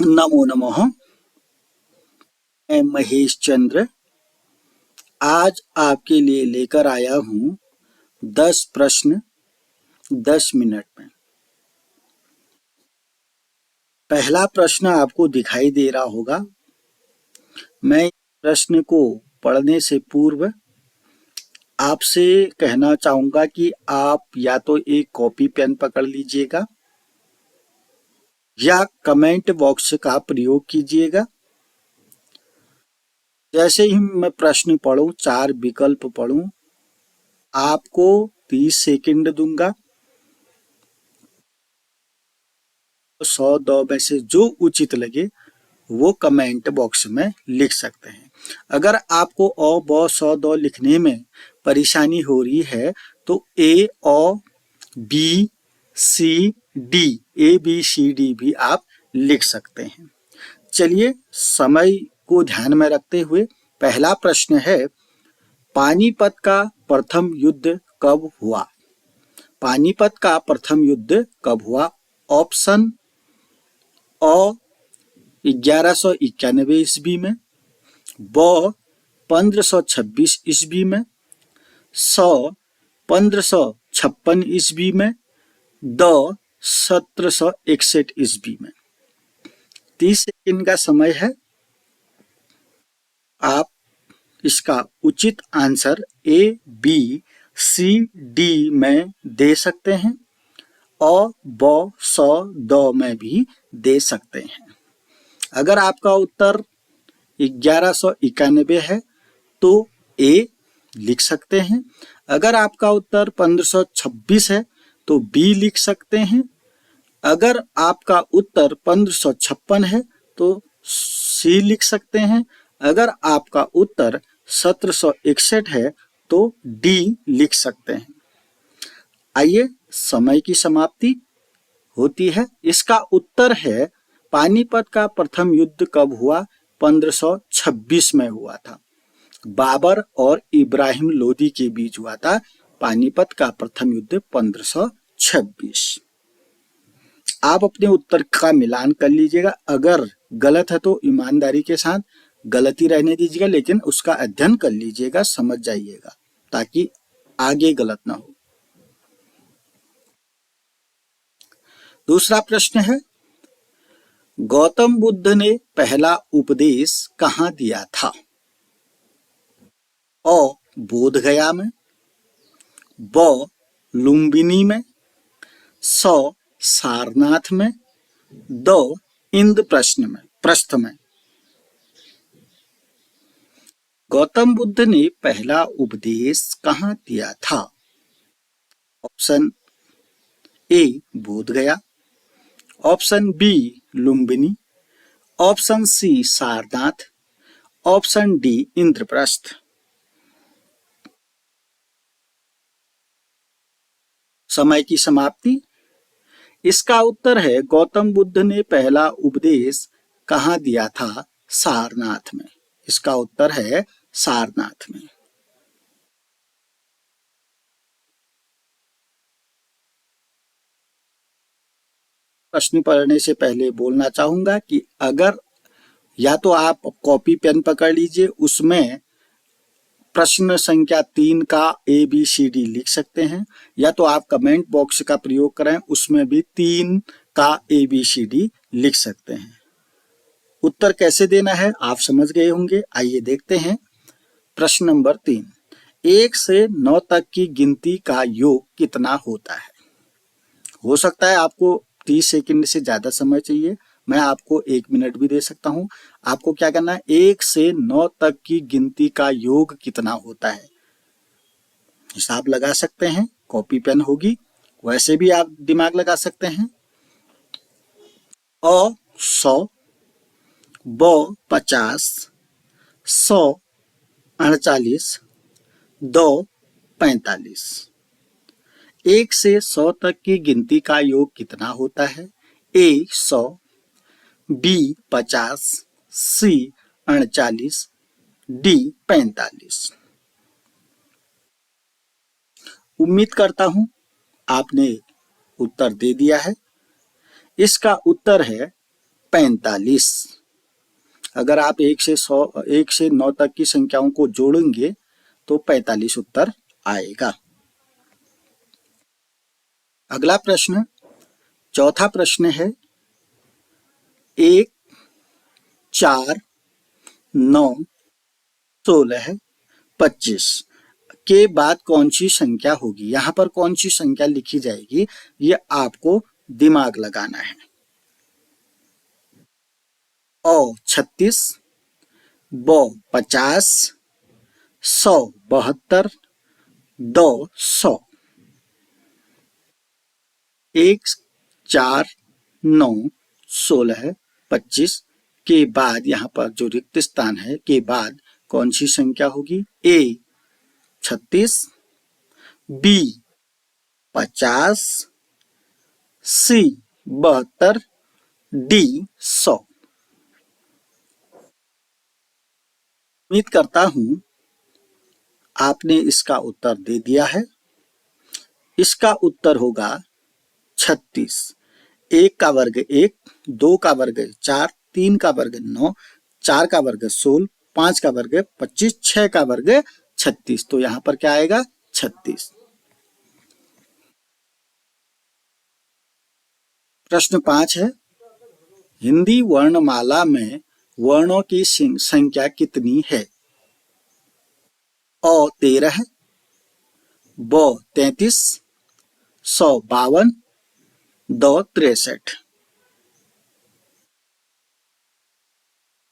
नमो नमः। मैं महेश चंद्र आज आपके लिए लेकर आया हूँ 10 प्रश्न 10 मिनट में। पहला प्रश्न आपको दिखाई दे रहा होगा। मैं प्रश्न को पढ़ने से पूर्व आपसे कहना चाहूंगा कि आप या तो एक कॉपी पेन पकड़ लीजिएगा या कमेंट बॉक्स का प्रयोग कीजिएगा। जैसे ही मैं प्रश्न पढ़ूं, 4 विकल्प पढ़ूं, आपको 30 सेकंड दूंगा। 100-2 में से जो उचित लगे वो कमेंट बॉक्स में लिख सकते हैं। अगर आपको अ ब स द लिखने में परेशानी हो रही है तो ए ओ बी सी डी ABCD भी आप लिख सकते हैं। चलिए, समय को ध्यान में रखते हुए पहला प्रश्न है, पानीपत का प्रथम युद्ध कब हुआ? पानीपत का प्रथम युद्ध कब हुआ? ऑप्शन अ 1191 ईस्वी में, ब 1526 ईस्वी में, स 1556 ईस्वी में, द 1761 ईस्वी में। 30 सेकंड का समय है। आप इसका उचित आंसर ABCD में दे सकते हैं और ब स द में भी दे सकते हैं। अगर आपका उत्तर 1191 है तो ए लिख सकते हैं। अगर आपका उत्तर 1526 है तो बी लिख सकते हैं। अगर आपका उत्तर 1556 है तो सी लिख सकते हैं। अगर आपका उत्तर 1761 है तो डी लिख सकते हैं। आइए, समय की समाप्ति होती है। इसका उत्तर है, पानीपत का प्रथम युद्ध कब हुआ? 1526 में हुआ था। बाबर और इब्राहिम लोदी के बीच हुआ था पानीपत का प्रथम युद्ध 1526। आप अपने उत्तर का मिलान कर लीजिएगा। अगर गलत है तो ईमानदारी के साथ गलती रहने दीजिएगा, लेकिन उसका अध्ययन कर लीजिएगा, समझ जाइएगा, ताकि आगे गलत ना हो। दूसरा प्रश्न है, गौतम बुद्ध ने पहला उपदेश कहाँ दिया था? अ बोध गया में, ब लुम्बिनी में, स सारनाथ में, द इंद्रप्रस्थ में। गौतम बुद्ध ने पहला उपदेश कहाँ दिया था? Option A Bodh Gaya, option B Lumbini, option C Sarnath, option D Indraprastha. समय की समाप्ति। इसका उत्तर है, गौतम बुद्ध ने पहला उपदेश कहाँ दिया था? सारनाथ में। इसका उत्तर है सारनाथ में। प्रश्न पढ़ने से पहले बोलना चाहूंगा कि अगर या तो आप कॉपी पेन पकड़ लीजिए, उसमें प्रश्न संख्या 3 का ABCD लिख सकते हैं, या तो आप कमेंट बॉक्स का प्रयोग करें, उसमें भी 3 का ABCD लिख सकते हैं। उत्तर कैसे देना है आप समझ गए होंगे। आइए देखते हैं। प्रश्न नंबर 3, 1 से 9 तक की गिनती का योग कितना होता है? हो सकता है आपको 30 सेकंड से ज्यादा समय चाहिए, मैं आपको 1 मिनट भी दे सकता हूं। आपको क्या करना है, 1 से 9 तक की गिनती का योग कितना होता है हिसाब लगा सकते हैं। कॉपी पेन होगी, वैसे भी आप दिमाग लगा सकते हैं। अ 100, ब 50, 100 48, द 45। 1 से 100 तक की गिनती का योग कितना होता है? ए 100, बी 50, सी 48, डी 45। उम्मीद करता हूं आपने उत्तर दे दिया है। इसका उत्तर है 45। अगर आप 1 से 9 तक की संख्याओं को जोड़ेंगे तो 45 उत्तर आएगा। अगला प्रश्न, चौथा प्रश्न है 1, 4, 9, 16, 25 के बाद कौन सी संख्या होगी। यहां पर कौन सी संख्या लिखी जाएगी ये आपको दिमाग लगाना है। अ 36, ब 50, 100 72, द 100। 1, 4, 9, 16, 25 के बाद यहाँ पर जो रिक्त स्थान है के बाद कौन सी संख्या होगी। ए 36, बी 50, सी 72, डी 100। उम्मीद करता हूं आपने इसका उत्तर दे दिया है। इसका उत्तर होगा 36। 1 का वर्ग 1, 2 का वर्ग 4, 3 का वर्ग 9, 4 का वर्ग 16, 5 का वर्ग 25, 6 का वर्ग 36। तो यहां पर क्या आएगा 36। प्रश्न 5 है, हिंदी वर्णमाला में वर्णों की संख्या कितनी है। अ 13, ब 33, 152, द 63।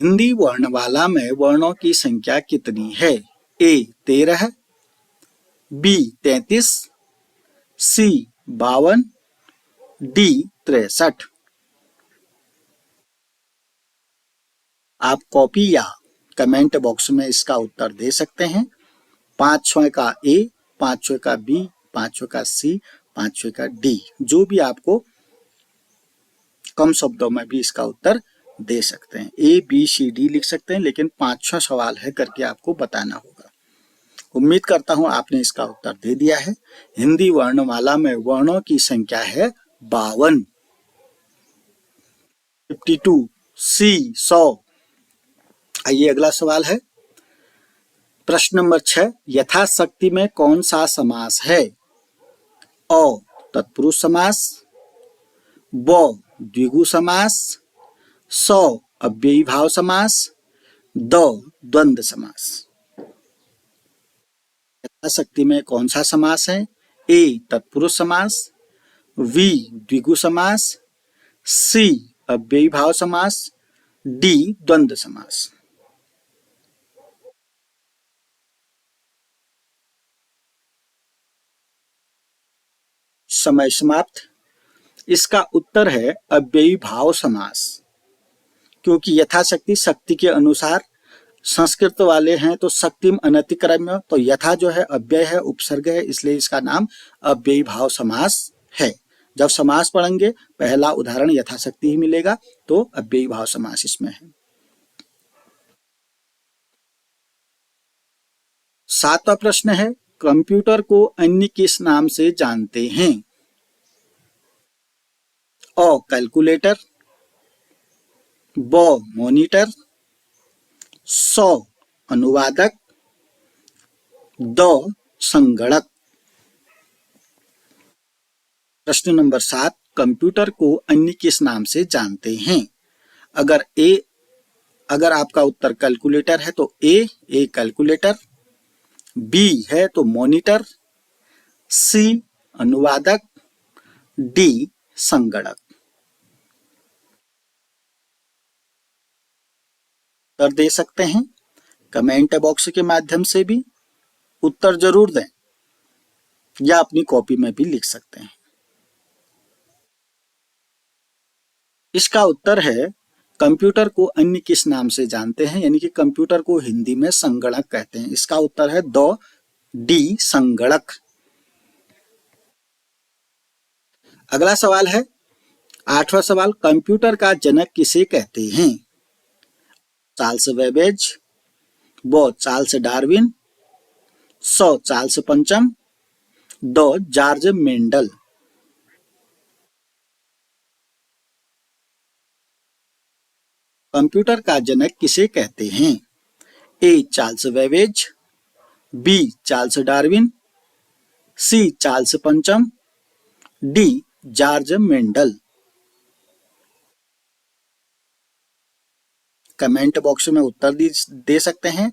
हिंदी वर्णमाला में वर्णों की संख्या कितनी है। ए 13, बी 33, सी 52, डी 63। आप कॉपी या कमेंट बॉक्स में इसका उत्तर दे सकते हैं। 5 का ए, 5 का बी, 5 का सी, 5 का डी, जो भी आपको कम शब्दों में भी इसका उत्तर दे सकते हैं। ए बी सी डी लिख सकते हैं, लेकिन 5-6 सवाल है करके आपको बताना होगा। उम्मीद करता हूं आपने इसका उत्तर दे दिया है। हिंदी वर्णमाला में वर्णों की संख्या है 52। 52, सी 100। आइए अगला सवाल है, प्रश्न नंबर 6, यथाशक्ति में कौन सा समास है। अ तत्पुरुष समास, ब द्विगु समास, स अव्ययी भाव समास, द द्वंद्व समास। यथाशक्ति में कौन सा समास है। ए तत्पुरुष समास, बी द्विगु समास, सी अव्ययी भाव समास, डी द्वंद्व समास। समय समाप्त। इसका उत्तर है अव्ययी भाव समास, क्योंकि यथाशक्ति शक्ति के अनुसार संस्कृत वाले हैं तो शक्तिम अनतिक्रम्य, तो यथा जो है अव्यय है, उपसर्ग है, इसलिए इसका नाम अव्ययी भाव समास है। जब समास पढ़ेंगे पहला उदाहरण यथाशक्ति ही मिलेगा, तो अव्ययी भाव समास इसमें है। 7वां प्रश्न है, कंप्यूटर को अन्य किस नाम से जानते हैं। अ कैलकुलेटर, ब मॉनिटर, स अनुवादक, द संगणक। प्रश्न नंबर 7, कंप्यूटर को अन्य किस नाम से जानते हैं। अगर आपका उत्तर कैलकुलेटर है तो ए कैलकुलेटर, बी है तो मॉनिटर, सी अनुवादक, डी संगणक। उत्तर दे सकते हैं कमेंट बॉक्स के माध्यम से भी उत्तर जरूर दें, या अपनी कॉपी में भी लिख सकते हैं। इसका उत्तर है कंप्यूटर को अन्य किस नाम से जानते हैं, यानी कि कंप्यूटर को हिंदी में संगणक कहते हैं। इसका उत्तर है द डी संगणक। अगला सवाल है 8वां सवाल, कंप्यूटर का जनक किसे कहते हैं। चार्ल्स बेबेज, ब चार्ल्स डार्विन, स चार्ल्स पंचम, द जॉर्ज मेंडल। कंप्यूटर का जनक किसे कहते हैं? A Charles Babbage, B Charles Darwin, C Charles पंचम, D George Mendel. Comment box में उत्तर दे सकते हैं।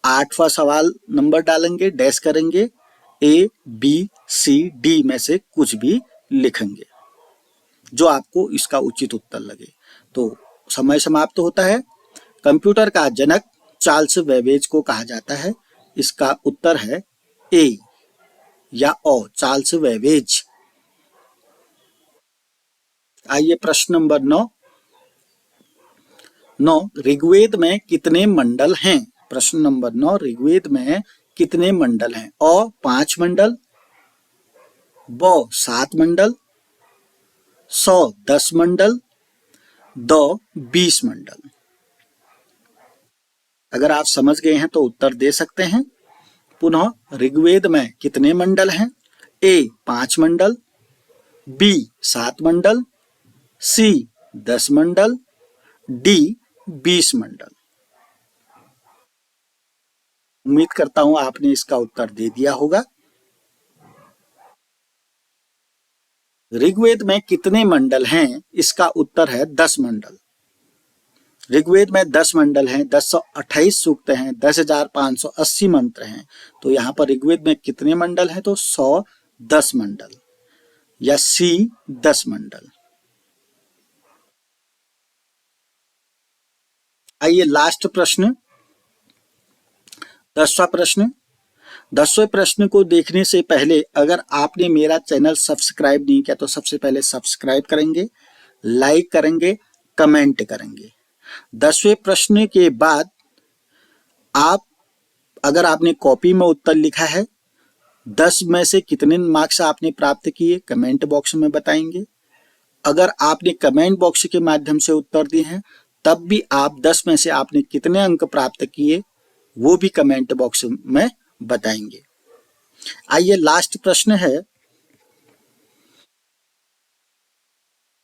8वां सवाल नंबर डालेंगे, डैश करेंगे, ए बी सी डी में से कुछ भी लिखेंगे जो आपको इसका उचित उत्तर लगे। तो समय समाप्त होता है। कंप्यूटर का जनक चार्ल्स बेबेज को कहा जाता है। इसका उत्तर है ए या ओ, चार्ल्स बेबेज। आइए प्रश्न नंबर 9। ऋग्वेद में कितने मंडल हैं? प्रश्न नंबर 9, ऋग्वेद में कितने मंडल हैं? अ 5 मंडल, ब 7 मंडल, स 10 मंडल, द 20 मंडल। अगर आप समझ गए हैं तो उत्तर दे सकते हैं। पुनः ऋग्वेद में कितने मंडल हैं? ए 5 मंडल, बी 7 मंडल, सी 10 मंडल, डी 20 मंडल। उम्मीद करता हूं आपने इसका उत्तर दे दिया होगा। ऋग्वेद में कितने मंडल हैं? इसका उत्तर है 10 मंडल। ऋग्वेद में 10 मंडल हैं, 1028 सूक्त हैं, 10,580 मंत्र हैं। तो यहाँ पर ऋग्वेद में कितने मंडल हैं? तो 110 मंडल या सी 10 मंडल। आइए लास्ट प्रश्न, 10वां प्रश्न। 10वें प्रश्न को देखने से पहले अगर आपने मेरा चैनल सब्सक्राइब नहीं किया तो सबसे पहले सब्सक्राइब करेंगे, लाइक करेंगे, कमेंट करेंगे। 10वें प्रश्न के बाद अगर आपने कॉपी में उत्तर लिखा है, 10 में से कितने मार्क्स आपने प्राप्त किए कमेंट बॉक्स में बताएंगे। अगर आपने कमेंट बॉक्स के माध्यम से उत्तर दिए हैं तब भी आप 10 में से आपने कितने अंक प्राप्त किए वो भी कमेंट बॉक्स में बताएंगे। आइए लास्ट प्रश्न है,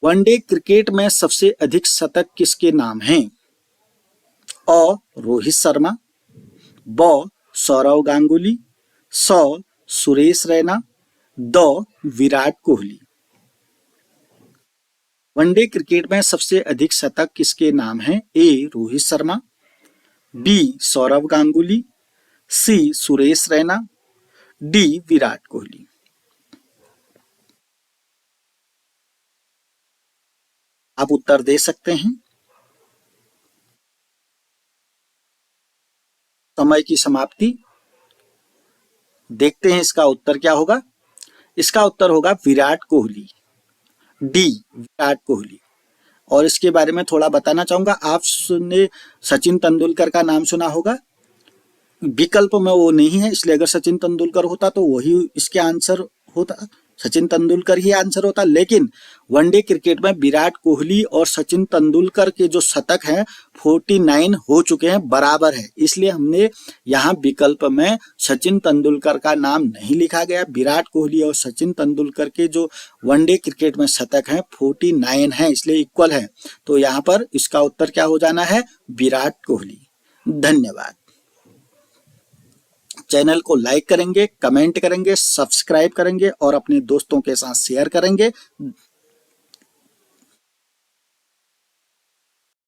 वनडे क्रिकेट में सबसे अधिक शतक किसके नाम हैं? अ रोहित शर्मा, ब सौरव गांगुली, स Suresh Raina, the Virat Kohli. One day cricket में सबसे अधिक शतक किसके नाम हैं? ए रोहित शर्मा, बी सौरव गांगुली, सी सुरेश रैना, डी विराट कोहली। आप उत्तर दे सकते हैं। समय की समाप्ति। देखते हैं इसका उत्तर क्या होगा। इसका उत्तर होगा विराट कोहली, डी विराट कोहली। और इसके बारे में थोड़ा बताना चाहूंगा। आपने सचिन तेंदुलकर का नाम सुना होगा, विकल्प में वो नहीं है, इसलिए अगर सचिन तेंदुलकर होता तो वही इसके आंसर होता, सचिन तेंदुलकर ही आंसर होता। लेकिन वनडे क्रिकेट में विराट कोहली और सचिन तेंदुलकर के जो शतक हैं 49 हो चुके हैं, बराबर है, इसलिए हमने यहाँ विकल्प में सचिन तेंदुलकर का नाम नहीं लिखा गया। विराट कोहली और सचिन तेंदुलकर के जो वनडे क्रिकेट में शतक हैं 49 है, इसलिए इक्वल है। तो यहाँ पर इसका उत्तर क्या हो जाना है? विराट कोहली। धन्यवाद। चैनल को लाइक करेंगे, कमेंट करेंगे, सब्सक्राइब करेंगे और अपने दोस्तों के साथ शेयर करेंगे।